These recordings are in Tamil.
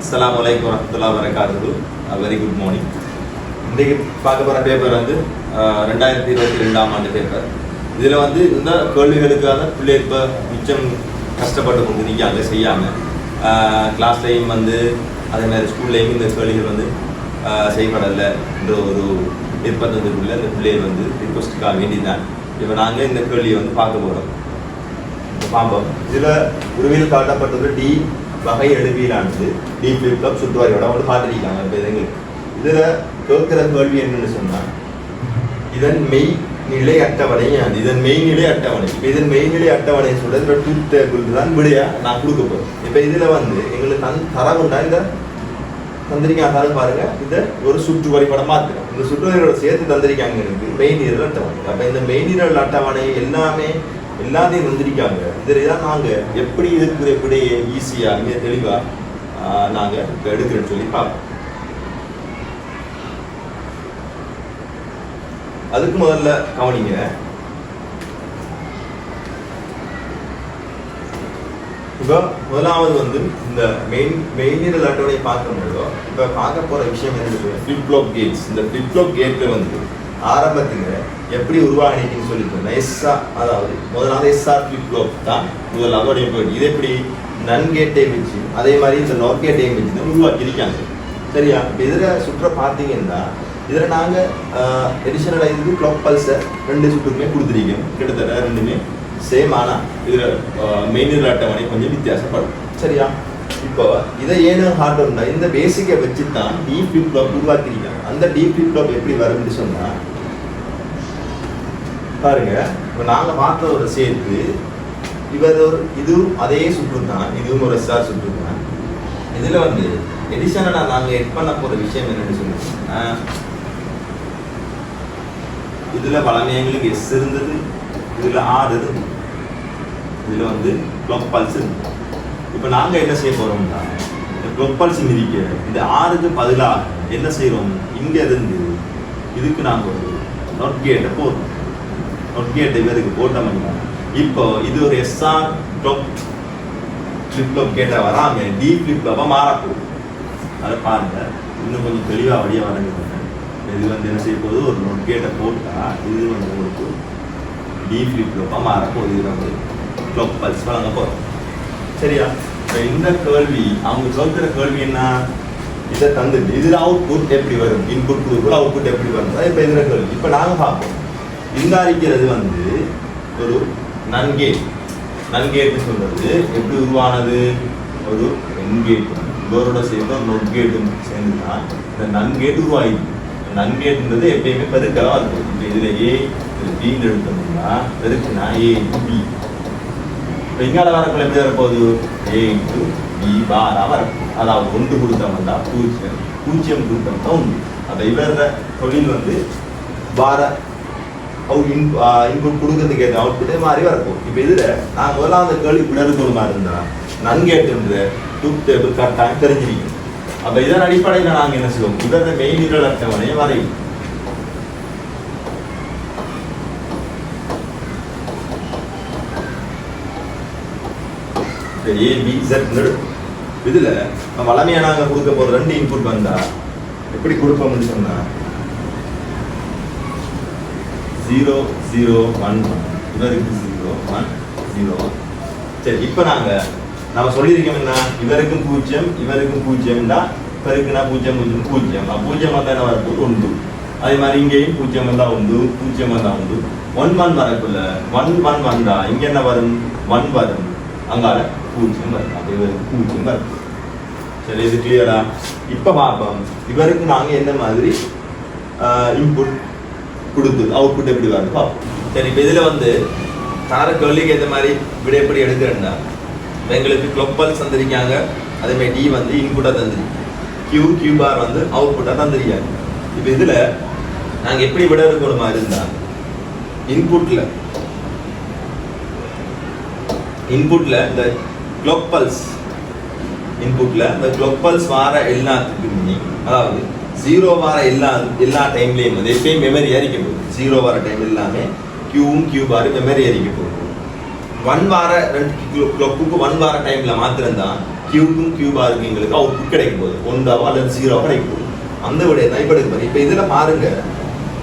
Assalamualaikum warahmatullahi wabarakatuh. Very good morning. இன்றைக்கு பார்க்க போகிற பேப்பர் வந்து 2022ஆம் ஆண்டு பேப்பர். இதில் வந்து இந்த கேள்விகளுக்கான பிள்ளை இப்போ மிச்சம் கஷ்டப்பட்டு கொண்டு நிற்காங்க செய்யாமல் கிளாஸ்லேயும் வந்து அதேமாதிரி ஸ்கூல்லேயும் இந்த கேள்விகள் வந்து செய்யப்படலை என்ற ஒரு நிர்பந்தத்துக்குள்ள இந்த பிள்ளைகள் வந்து ரிக்வஸ்ட்டுக்காக வேண்டிதான் இப்போ நாங்கள் இந்த கேள்வியை வந்து பார்க்க போகிறோம். பாம்பம் இதில் உருவில் காட்டப்பட்டது டி வகை எழுவியலானது டி ஃபிளிப் ஃப்ளாப் சுற்றுவாரியோட வந்து காட்டிருக்காங்க. இப்போ எங்களுக்கு இதில் கேட்குற கேள்வி என்னன்னு சொன்னால் இதன் மெய்நிலை அட்டவணை இதன் மெய்நிலை அட்டவணை. இப்போ இதன் மெய்நிலை அட்டவணை சொல்ல இதில் ட்ரூத் டேபிள் தான் விடையா நான் கொடுக்க போகிறேன். இப்போ இதில் வந்து எங்களுக்கு தரவுண்டா இந்த தந்திரிக்காங்க தரவு பாருங்க. இதை ஒரு சுற்று வரைபடம் மாற்றுறோம். இந்த சுற்றுவரையோட சேர்த்து தந்திரிக்காங்க எனக்கு மெய்நிரல் அட்டவணை. அப்போ இந்த மெய்நிரல் அட்டவணை எல்லாத்தையும் தந்திரிக்காங்க. இதில் தான் நாங்கள் எப்படி இருக்கிற எப்படியே ஈஸியாக இங்கே தெளிவாக நாங்கள் இப்போ எடுக்கிறேன்னு சொல்லி பார்ப்போம். அதுக்கு முதல்ல கவனிங்க. இப்போ முதலாவது வந்து இந்த மெய்நிரல் அட்டவணையை பார்க்கும்போதோ இப்போ பார்க்க போகிற விஷயம் என்னது ஃபிளிப் ஃப்ளாப் கேட்ஸ். இந்த ஃபிளிப் ஃப்ளாப் கேட்டில் வந்து ஆரம்பத்தில் எப்படி உருவாகினீங்கன்னு சொல்லிட்டு எஸ்ஆர், அதாவது முதலாவது எஸ்ஆர் ஃபிளிப் ஃப்ளாப் தான் முதலாவது போயிட்டு இது எப்படி நன்கேட்டை வச்சு அதே மாதிரி இந்த நோர்கேட்டையும் வச்சு தான் உருவாக்கியிருக்காங்க. சரியா? இப்போ இதில் சுற்ற பார்த்தீங்கன்னா இதில் நாங்கள் எடிஷனலாக இதுக்கு க்ளாக் பல்ஸை 2 சுற்றுக்குமே கொடுத்துருக்கோம். கிட்டத்தட்ட ரெண்டுமே சேம். ஆனால் இதில் மெய்நிரல் அட்டவணை கொஞ்சம் வித்தியாசப்படும். சரியா? இப்போ இதை ஏன்னு ஹார்ட்னா இந்த பேசிக்கை வச்சு தான் டி ஃபிளிப் ஃப்ளாப் உருவாக்கியிருக்காங்க. அந்த டி ஃபிளிப் ஃப்ளாப் எப்படி வரும்னு சொன்னால் பாருங்க. இப்போ நாங்கள் பார்த்ததோட சேர்த்து இதுவும் அதே சுற்று தான், இதுவும் ஒரு எஸ்ஆர் சுற்று தான். இதில் வந்து எடிஷனலாக நாங்கள் எட் பண்ண போகிற விஷயம் என்னன்னு சொல்லிட்டோம்னா இதில் பழமையங்களுக்கு எஸ் இருந்தது, இதில் ஆர் இருந்தது, இதில் வந்து க்ளாக் பல்ஸ் இருந்தது. இப்போ நாங்கள் என்ன செய்ய போகிறோம்னா இந்த க்ளாக் பல்ஸ் மிதிக்க இந்த ஆறுக்கு பதிலாக என்ன செய்கிறோம், இங்கே இருந்து இதுக்கு நாங்கள் ஒரு நோட் கேட்டை போடுறோம். நோட் கேட்டை இவருக்கு போட்டோம்னா இப்போ இது ஒரு எஸ்ஆர் க்ளாக் ஃபிளிப் ஃப்ளாப் கேட்டால் வராமல் டி ஃபிளிப் ஃப்ளாப்பாக மாறப்போகுது. அதை பாருங்கள், இன்னும் கொஞ்சம் தெளிவாக வழியாக வழங்குவாங்க. இது வந்து என்ன செய்ய போகுது, ஒரு நோட் கேட்டை போட்டால் இது வந்து உங்களுக்கு டி ஃபிளிப் ஃப்ளாப்பாக மாறப்போகுது. இது வந்து க்ளாக் பல்ஸ் வழங்க போகிறோம். சரியா? இப்போ இந்த கேள்வி அவங்க சொல்கிற கேள்வி என்ன, இதை தந்துட்டு இதில் அவுட்புட் எப்படி வரும், இன்புட் கொடுக்குள்ள அவுட்புட் எப்படி வரும், இப்போ இதில் கேள்வி. இப்போ நாங்கள் பார்ப்போம். இந்த அறிக்கிறது வந்து ஒரு நன்கேட்னு சொல்கிறது எப்படி உருவானது, ஒரு என்கேட்டும் இதோட சேர்ந்து ஒரு நொட்கேட்டும் சேர்ந்து தான் இந்த நன்கேட் உருவாகிடுது. நன்கேட்ன்றது எப்பயுமே பெருக்கலாம் இருக்கும். இப்போ இதில் ஏ இதில் பின்னு எடுத்தோம்னா பெருக்குன்னா ஏ இன்ட்டு பி. இப்போ இங்கால வரக்குள்ள எப்படி வரப்போகுது, ஏ இன்ட்டு பி பாரா வரப்போகுது. அதாவது 1 கொடுத்தோம்னா 0, 0 கொடுத்தோம்னா 1. அப்போ இவர தொழில் வந்து பார இன்புட் கொடுக்கறதுக்கு ஏற்ற அவுட்புட்டே மாறி வரப்போம். இப்போ இதில் நான் முதலாவது கேள்வி விடற்கொள்ளுமா இருந்தால் நன்கேட்டுன்ற ட்ரூத் டேபிள் கரெக்டாக தெரிஞ்சிருக்கணும். அப்போ இதன் அடிப்படையில் நாங்கள் என்ன செய்வோம், இவரது மெய்நிரல் அட்டவணையை வரையும். ஏபிசெட் இதில் வளமையாக நாங்கள் கொடுக்க போகிற 2 இன்புட் வந்தால் எப்படி கொடுப்போம்னு சொன்னால் 0 0 1 1 இவருக்கு 0 1 0 1. சரி, இப்போ நம்ம சொல்லியிருக்கோம் என்ன, இவருக்கும் 0 இவருக்கும் 0 தான், இவருக்குன்னா 0 0 0 0 வந்தால் என்ன வரப்போகுது 1. அதே மாதிரி இங்கேயும் 0 வந்தால் 1, 0 வந்தால் 1, 1 1 வரக்குள்ள 1 1 வந்தால் இங்கே என்ன வரும், 1 வரும், அங்கால 0 வரும். அப்போ இவருக்கு 0 வரும். சரி, இது கிளியரா? இப்போ பார்ப்போம் இவருக்கு நாங்கள் என்ன மாதிரி இன்புட் கொடுத்து அவுட்புட் எப்படி வருது பார்ப்போம். சரி, இப்போ இதில் வந்து தர கேள்விக்கு ஏற்ற மாதிரி விட எப்படி எடுக்கிறேன்னா எங்களுக்கு க்ளாக் பல்ஸ் தந்திருக்காங்க, அதேமாதிரி டி வந்து இன்புட்டாக தந்திருக்காங்க, கியூ பார் வந்து அவுட்புட்டாக தந்திருக்காங்க. இப்போ இதில் நாங்கள் எப்படி விட எடுக்கணுமா இருந்தால் இன்புட்டில் இந்த க்ளாக் பல்ஸ் இந்த க்ளாக் பல்ஸ் வார எல்லாத்துக்குமே, அதாவது 0 வார எல்லா டைம்லேயும் வந்து எப்பயும் மெமரி அறிக்க போகுது. 0 வார டைம் எல்லாமே கியூ பாரு மெமரி அறிக்க போகுது. 1 வார 2 கிளாக்குக்கு 1 வார டைமில் மாத்திரம்தான் கியூக்கும் கியூபாருக்கு எங்களுக்கு அவுட்புட் கிடைக்கும் போது 1 அல்லது 0 கிடைக்கும் போது அந்த விட தான் இப்போ எடுக்க இப்போ இதில் பாருங்க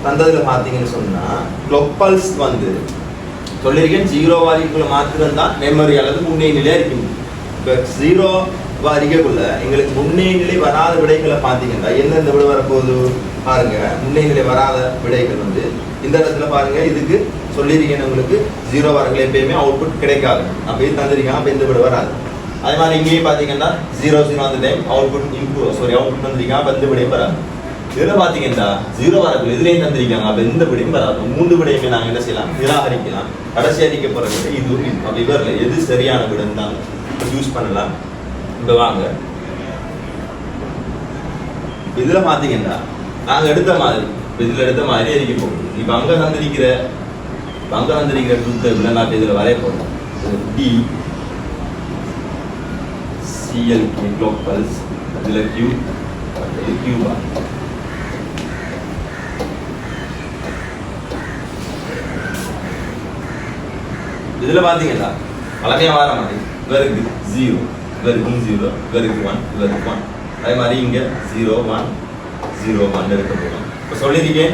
தந்ததில் பார்த்தீங்கன்னு சொன்னால் கிளாக் பல்ஸ் வந்து சொல்லியிருக்கேன் 0 வாரிக்குள்ள மாத்திரம் தான் மெமரி அல்லது முன்னே நிலையாக இருக்கும். இப்போ 0 வாரிக்குள்ள எங்களுக்கு முன்னே நிலை வராத விடைகளை பார்த்தீங்கன்னா எந்தெந்த விட வரப்போகுது பாருங்க. முன்னே நிலை வராத விடைகள் வந்து இந்த இடத்துல பாருங்க. இதுக்கு சொல்லியிருக்கேன் உங்களுக்கு 0 வாரங்கள் எப்பயுமே அவுட்புட் கிடைக்காது. அப்போ இது தந்திருக்காங்க. அப்போ இந்த விட வராது. அதே மாதிரி இங்கேயும் பார்த்தீங்கன்னா 0 அந்த டைம் அவுட்புட் தந்திருக்காங்க. அப்போ இந்த விடையும் வராது. இதில் பார்த்தீங்கன்னா 0 வாரங்கள் இதுலேயும் தந்திருக்காங்க. அப்போ இந்த விடையும் வராது. 3 விடையுமே நாங்கள் என்ன செய்யலாம், நிராகரிக்கலாம். கடைசி அடிக்க போகிறது இது. அப்போ இவரில் எது சரியான விடைன்னு தான் யூஸ் பண்ணலாம். இப்போ வாங்க, இதில் பார்த்தீங்கன்னா நாங்கள் எடுத்த மாதிரி இதில் எடுத்த மாதிரி இருக்க போகுது. இப்போ அங்கே தந்திருக்கிற ட்ரூத் டேபிள் நான் இதில் வரைய போகிறோம். டி சிஎல்கே கிளாக் பல்ஸ், இதில் கியூ, இது கியூபா. இதில் பார்த்தீங்கன்னா பழமையாக வர மாதிரி இவருக்கு 0, இவருக்கும் 0, இவருக்கு 1, இவருக்கு 1. அதே மாதிரி இங்கே 0 1 0 1 எடுக்க போகிறோம். இப்போ சொல்லியிருக்கேன்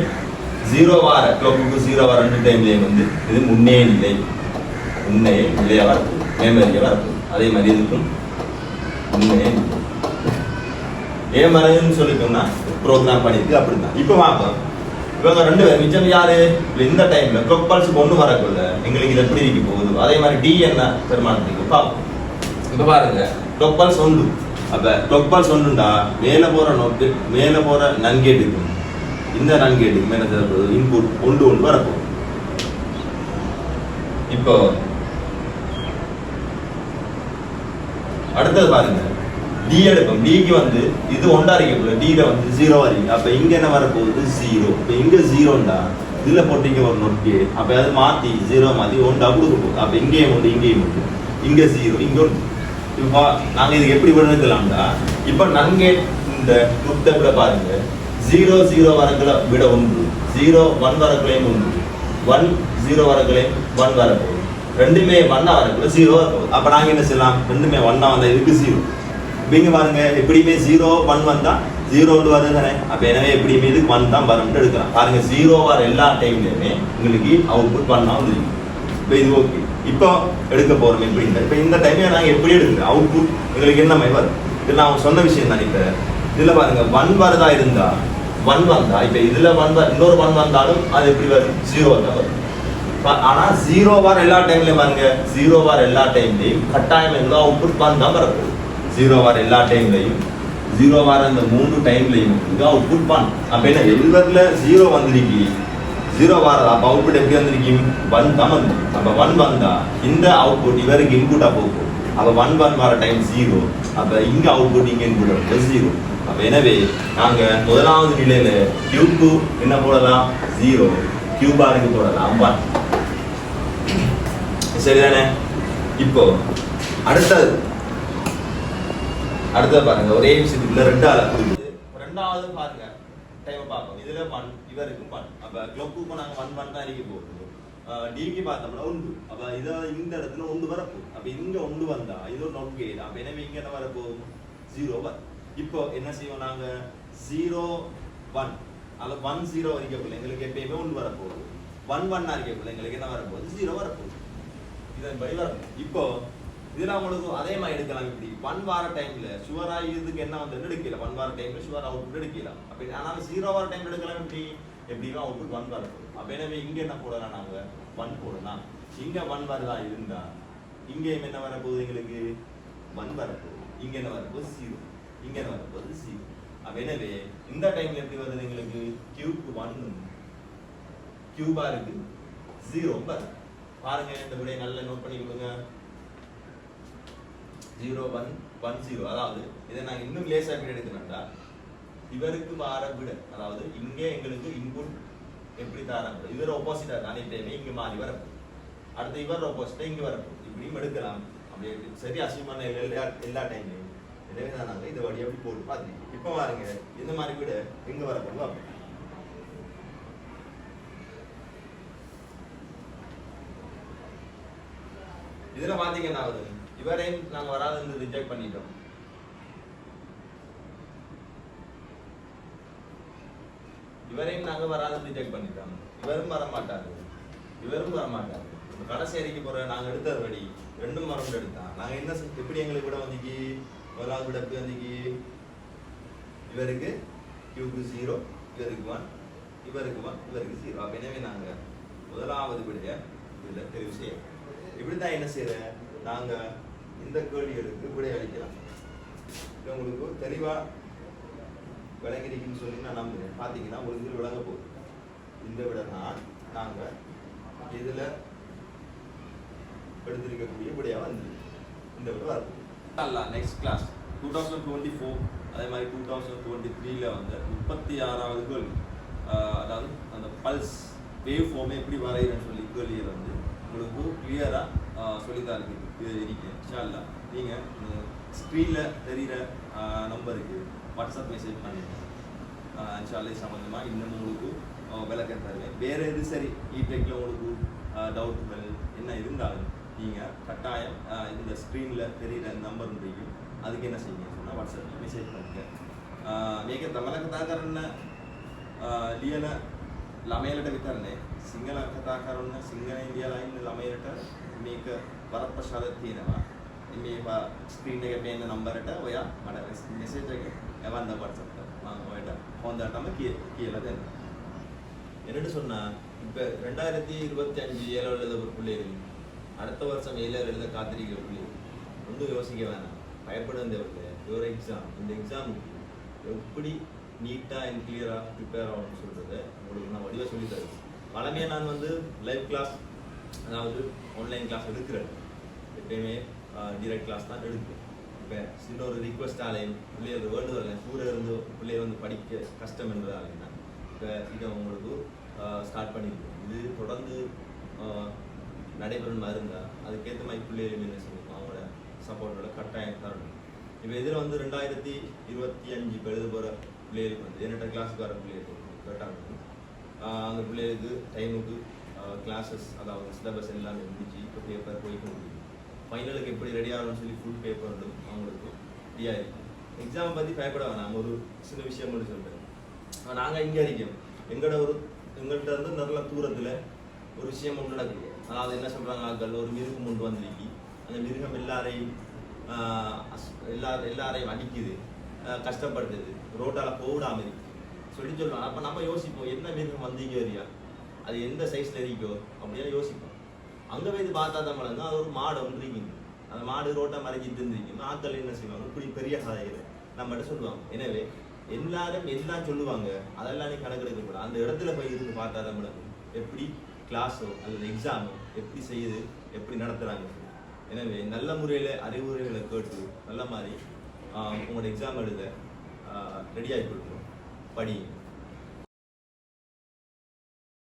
0 வார கிளாக்கு 0 வார 2 டைம்லேயும் வந்து இது முன்னே நிலையாக வரப்போகுது, மெமரியாக வரப்போகுது. அதே மாதிரி இதுக்கும் முன்னே ஏன் மறைன்னு சொல்லிட்டோம்னா ப்ரோக்ராம் பண்ணியிருக்கு அப்படி தான். இப்போ பார்ப்போம், இவங்க 2 பேர் மிச்சம் யாரு இந்த டைம்ல கிளாக் பல்ஸ் ஒன்று வரக்குள்ள எங்களுக்கு இது எப்படி இருக்க போகுது. அதே மாதிரி டி என்ன பெருமானத்துக்கு பார்ப்போம். இப்போ பாருங்க, கிளாக் பல்ஸ் 1. அப்போ கிளாக் பல்ஸ் 1ண்டா மேலே போகிற நன்கேட் இருக்கும். இந்த நன்கேட்டுக்கு மேலே தரப்போகுது இன்புட் 1 வரப்போகுது. இப்போ அடுத்தது பாருங்க, டி எடுக்கும். டிக்கு வந்து இது 1 அறிக்கை, டில வந்து 0 அறிக்கை. அப்போ இங்கே என்ன வரப்போகுது 0. இப்போ இங்கே 0ண்டா இதில் போட்டிங்க ஒரு நோட்கே. அப்போ அது மாற்றி 0 மாற்றி 1 கொடுக்க போகுது. அப்போ இங்கேயும் 1 இங்கேயும் 1, இங்கே 0 இங்கே 1. இப்போ நாங்கள் இதுக்கு எப்படி விடுக்கலாம்டா, இப்போ நன்கேட் இந்த குப்தை விட பாருங்க 0 0 வரக்குள்ள விட 1, 0 1 வரக்குள்ளையும் 1, 1 0 வரக்குள்ளையும் 1 வரப்போகுது. ரெண்டுமே 1 வரக்குள்ள 0 வரப்போகுது. அப்போ நாங்கள் என்ன செய்யலாம், ரெண்டுமே 1 வந்தால் இதுக்கு 0. இங்கே பாருங்க, எப்படியுமே 0 1 வந்தா 0 வருது தானே. அப்போ எனவே எப்படியுமே இதுக்கு 1 தான் வரணும்னு எடுக்கலாம். பாருங்க 0 வர எல்லா டைம்லையுமே உங்களுக்கு அவுட்புட் 1 வந்துருக்கு. இப்போ இது ஓகே. இப்போ எடுக்க போகிறோம் எப்படின்னா, இப்போ இந்த டைமே நாங்கள் எப்படி எடுக்கிறோம் அவுட்புட் எங்களுக்கு என்ன மாதிரி வரும். இதில் நான் சொன்ன விஷயம் தான். இப்போ இதில் பாருங்க 1 வரதா இருந்தா 1 வந்தா, இப்போ இதில் 1 இன்னொரு 1 வந்தாலும் அது எப்படி வரும் 0 தான் வரும். ஆனால் 0 வர எல்லா டைம்லையும் பாருங்க, 0 வர எல்லா டைம்லையும் கட்டாயம் எங்களுக்கு அவுட்புட் 1 தான் வரப்போகுது. 0 வார எல்லா டைம்லையும் 0 வார இந்த 3 டைம்லையும் இது அவுட்புட் 1. அப்போ என்ன எழுவரில் 0 வந்திருக்கு, 0 வார அப்போ அவுட்புட் எப்படி வந்திருக்கு 1 தான் வந்துருக்கு. அப்போ 1 வந்தா இந்த அவுட்புட் இவருக்கு இன்புட்டாக போகும். அப்போ 1 வர டைம் 0. அப்போ இங்கே அவுட்புட் இங்கே இன்புட் 0. அப்போ எனவே நாங்கள் முதலாவது நிலையில் கியூக்கு என்ன போடலாம் 0, கியூபாருக்கு போடலாம் 1. சரிதானே. இப்போ அடுத்தது பாருங்க, ஒரே விஷயத்துக்குள்ள 2 ஆள கொடுக்குது. ரெண்டாவது பாருங்க டைம் பார்ப்போம். இதுல 1 இவருக்கும் 1. அப்ப கிளாக்குக்கு நாங்க 1 தான் இருக்க போகுது. டிக்கு பார்த்தோம்னா 1. அப்ப இத இந்த இடத்துல 1 வரப்போகுது. அப்ப இங்க 1 வந்தா இது ஒரு நோட் கேட். அப்ப எனவே இங்க என்ன வரப்போகுது 0 வரும். இப்போ என்ன செய்வோம் நாங்க 0 1 அல்ல 1 0 வரைக்கும் எங்களுக்கு எப்பயுமே 1 வரப்போகுது. 1 1 இருக்கக்குள்ள எங்களுக்கு என்ன வரப்போகுது 0 வரப்போகுது. இதன் படி வரும். இப்போ இதெல்லாம் உங்களுக்கு அதே மாதிரி எடுக்கலாம். இப்படி 1 வார டைம்ல சுவரா இதுக்கு என்ன வந்து எடுக்கலாம். 1 வார டைம்ல சுவர் அவுட்புட் எடுக்கலாம். அப்ப ஆனால் 0 வார டைம்ல எடுக்கலாம். எப்படின்னா அவுட்புட் 1 வரப்போகுது. அப்ப எனவே இங்க என்ன போடலாம், நாங்க 1 போடலாம். இங்க 1 வரதா இருந்தா இங்கே என்ன வரப்போகுது எங்களுக்கு 1 வரப்போகுது. இங்க என்ன வரப்போகுது 0, இங்க என்ன வரப்போகுது 0. அப்ப எனவே இந்த டைம்ல எப்படி வருது எங்களுக்கு கியூக்கு 1 கியூபாருக்கு 0 வருது. பாருங்க இந்த விடையை நல்லா நோட் பண்ணி கொடுங்க. 0 1 1 0. அதாவது இதை நாங்கள் இன்னும் லேசாக எப்படி எடுக்கணும்டா, இவருக்கு வர விட, அதாவது இங்கே எங்களுக்கு இன்புட் எப்படி தரப்போம், இவர் ஆப்போசிட்டாக தானே டைமே இங்கே மாறி வரப்போம். அடுத்து இவர் ஆப்போசிட்டாக இங்கே வரப்போம். இப்படியும் எடுக்கலாம். அப்படி சரி அசியமான எல்லா டைம்லையும். எனவே தான் நாங்கள் இதை வழி அப்படி போட்டு பார்த்துருக்கோம். இப்போ பாருங்க இந்த மாதிரி விட எங்கே வரப்போம் அப்போ இதில் பார்த்தீங்கன்னா இவரையும் நாங்கள் வராதுன்னு ரிஜெக்ட் பண்ணிட்டோம். இவரையும் நாங்கள் வராத ரிஜெக்ட் பண்ணிட்டோம். இவரும் வர மாட்டாரு. கடைசி அறிக்கை போகிற நாங்கள் எடுத்தது படி 2 மரம் எடுத்தான். நாங்கள் என்ன எப்படி எங்களுக்கு விட வந்துக்கு முதலாவது விட எப்படி வந்துக்கு இவருக்கு Q-க்கு 0, இவருக்கு 1, இவருக்கு 1, இவருக்கு 0. அப்போ எனவே நாங்கள் முதலாவது விடைய இதில் தெரிவு செய்யலாம். இப்படி தான் என்ன செய்கிறேன், நாங்கள் இந்த கேள்விகளுக்கு விடை அளிக்கலாம். இது உங்களுக்கு தெளிவாக விளங்கிருக்குன்னு சொல்லி நான் நம்புகிறேன். பார்த்தீங்கன்னா உங்களுக்கு விளங்க போகுது. இந்த விட தான் நாங்கள் இதில் எடுத்திருக்கக்கூடிய விடையாக வந்து இந்த விட வரப்போகுது. நெக்ஸ்ட் கிளாஸ் 2024 அதே மாதிரி 2023 வந்து 36வது கேள்வி. அதாவது அந்த பல்ஸ் வேவ் ஃபார்மை எப்படி வரைகிறேன்னு சொல்லி கேள்வியை வந்து உங்களுக்கு கிளியராக சொல்லித்தான் இருக்கேன். இன்ஷால்லா நீங்கள் ஸ்க்ரீனில் தெரிகிற நம்பருக்கு வாட்ஸ்அப் மெசேஜ் பண்ணிடுங்க. இன்ஷால்லா சம்மந்தமாக இன்னும் உங்களுக்கு விளக்கம் தருவேன். வேறு எது சரி இடெக்கில் உங்களுக்கு டவுட்டுகள் என்ன இருந்தாலும் நீங்கள் கட்டாயம் இந்த ஸ்க்ரீனில் தெரிகிற நம்பர் முடியும். அதுக்கு என்ன செய்யுங்க சொன்னால் வாட்ஸ்அப்பில் மெசேஜ் பண்ணுங்க. මේක තමල කතා කරන්න ලියන ළමයිලට විතරනේ සිංහල කතා කරන්න සිංහල ඉන්දියා ලයින් ළමයිලට මේක වරප්‍රසාද තියෙනවා. මේ ස්ක්‍රීන් එකේ පේන නම්බරට ඔයා මට මෙසේජ් එක එවන්න WhatsApp එකට. මම ඔයාලට හොඳටම කියලා දෙන්න. என்னட்டு சொன்னா இப்போ 2025 ஏழு எழுத ஒரு பிள்ளைகள் அடுத்த வருஷம் 7 எழுத காத்திருக்கிற பிள்ளைகள் ஒன்றும் யோசிக்க வேணாம், பயப்பட தேவையில்லை. ஒரு எக்ஸாம், இந்த எக்ஸாமுக்கு எப்படி நீட்டாக அண்ட் கிளியராக ப்ரிப்பேர் ஆகணும்னு சொல்கிறத உங்களுக்கு நான் வடிவாக சொல்லி தருவேன். பழமையாக நான் வந்து லைவ் கிளாஸ், அதாவது ஆன்லைன் கிளாஸ் எடுக்கிறேன். எப்பயுமே டிரெக்ட் கிளாஸ் தான் எடுக்கிறேன். இப்போ சின்ன ஒரு ரிக்வஸ்ட் ஆலையும் பிள்ளைகள் வேர்ல்டு வரல கூட இருந்து பிள்ளைகள் வந்து படிக்க கஷ்டம் என்றதாலேன்னா இப்போ இதை உங்களுக்கு ஸ்டார்ட் பண்ணியிருக்கோம். இது தொடர்ந்து நடைபெறும் மாதிரி இருந்தால் அதுக்கேற்ற மாதிரி பிள்ளைகள் என்ன செய்யணும், அவங்களோட சப்போர்ட்டோட கட்டாயம் தரணும். இப்போ இதில் வந்து 2025 இப்போ எழுத போகிற பிள்ளைகளுக்கு வந்து என்னட்ட கிளாஸுக்கு வர பிள்ளைகளுக்கு கரெக்டாக அந்த பிள்ளைகளுக்கு டைமுக்கு கிளாஸஸ், அதாவது சிலபஸ் எல்லாமே முடிஞ்சு இப்போ பேப்பர் போய்க்க முடியும். ஃபைனலுக்கு எப்படி ரெடி ஆகணும்னு சொல்லி ஃபுல் பேப்பரும் அவங்களுக்கு ரெடியாக இருக்கும். எக்ஸாமை பற்றி பயப்பட வேணாம். ஒரு சின்ன விஷயம் மட்டும் சொல்கிறேன். நாங்கள் இங்கே இருக்கோம், எங்கள்கிட்ட இருந்து நல்ல தூரத்தில் ஒரு விஷயம் ஒன்று நடக்குது. அதாவது என்ன சொல்கிறாங்க, ஆட்கள் ஒரு மிருகம் கொண்டு வந்துருக்கு, அந்த மிருகம் எல்லாரையும் அடிக்குது, கஷ்டப்படுத்துது, ரோட்டால் போடாமல் இருக்குது சொல்லி சொல்லுவாங்க. அப்போ நம்ம யோசிப்போம், என்ன மிருகம் வந்தீங்க வரியா, அது எந்த சைஸில் இருக்கோ அப்படின்னு யோசிப்போம். அங்கே போய் பார்த்தா தான் மழை அது ஒரு மாடு ஒன்று இருக்குங்க, அந்த மாடு ரோட்டை மறைஞ்சிட்டு இருந்துருக்கீங்க. ஆட்கள் என்ன செய்வாங்க, இப்படி பெரிய கதைகளை நம்மகிட்ட சொல்லுவாங்க. எனவே எல்லாரும் எல்லாம் சொல்லுவாங்க, அதெல்லாம் நீ கணக்கெடுக்கக்கூடாது. அந்த இடத்துல போய் இருந்து பார்த்தா தான் மழை எப்படி கிளாஸோ அல்லது எக்ஸாமோ எப்படி செய்யுது, எப்படி நடத்துகிறாங்க. எனவே நல்ல முறையில் அறிவுரைகளை கேட்டு நல்ல மாதிரி உங்களோட எக்ஸாம் எழுத ரெடியாகி கொடுக்கணும். படி.